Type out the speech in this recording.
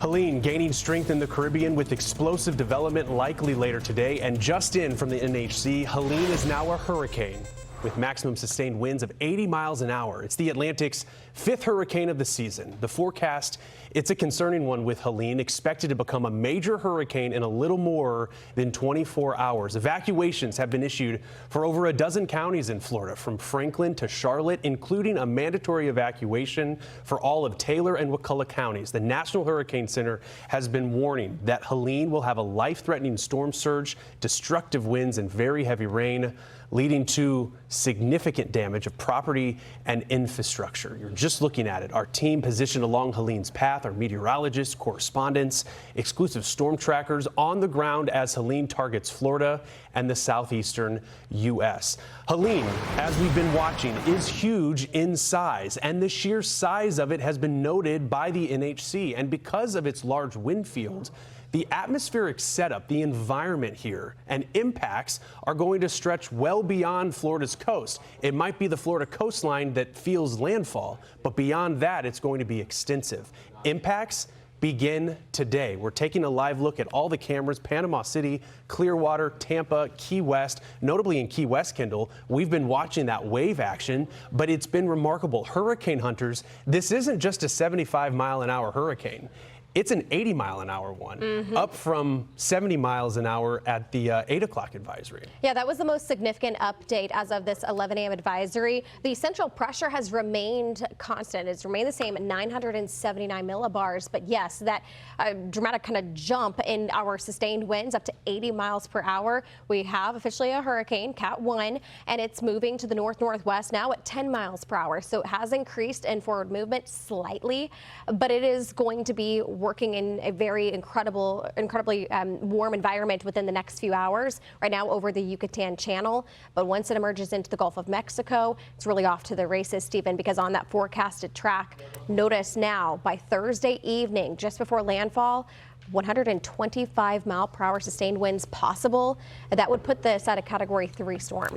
Helene gaining strength in the Caribbean with explosive development likely later today. And just in from the NHC, Helene is now a hurricane with maximum sustained winds of 80 miles an hour. It's the Atlantic's fifth hurricane of the season. The forecast, it's a concerning one with Helene, expected to become a major hurricane in a little more than 24 hours. Evacuations have been issued for over a dozen counties in Florida, from Franklin to Charlotte, including a mandatory evacuation for all of Taylor and Wakulla counties. The National Hurricane Center has been warning that Helene will have a life-threatening storm surge, destructive winds, and very heavy rain, leading to significant damage of property and infrastructure. You're just looking at it. Our team positioned along Helene's path, our meteorologists, correspondents, exclusive storm trackers on the ground as Helene targets Florida and the southeastern U.S. Helene, as we've been watching, is huge in size, and the sheer size of it has been noted by the NHC. And because of its large wind field, the atmospheric setup, the environment here, and impacts are going to stretch well beyond Florida's coast. It might be the Florida coastline that feels landfall, but beyond that, it's going to be extensive. Impacts begin today. We're taking a live look at all the cameras: Panama City, Clearwater, Tampa, Key West. Notably in Key West, Kendall, we've been watching that wave action, but it's been remarkable. Hurricane hunters, this isn't just a 75-mile-an-hour hurricane. It's an 80-mile-an-hour one, up from 70 miles an hour at the 8 o'clock advisory. Yeah, that was the most significant update as of this 11 a.m. advisory. The central pressure has remained constant. It's remained the same at 979 millibars. But yes, that dramatic kind of jump in our sustained winds up to 80 miles per hour. We have officially a hurricane, Cat 1, and it's moving to the north-northwest now at 10 miles per hour. So it has increased in forward movement slightly, but it is going to be working in a very incredibly warm environment within the next few hours, right now over the Yucatan Channel. But once it emerges into the Gulf of Mexico, it's really off to the races, Stephen, because on that forecasted track, notice now by Thursday evening, just before landfall, 125 mile per hour sustained winds possible. That would put this at a Category 3 storm.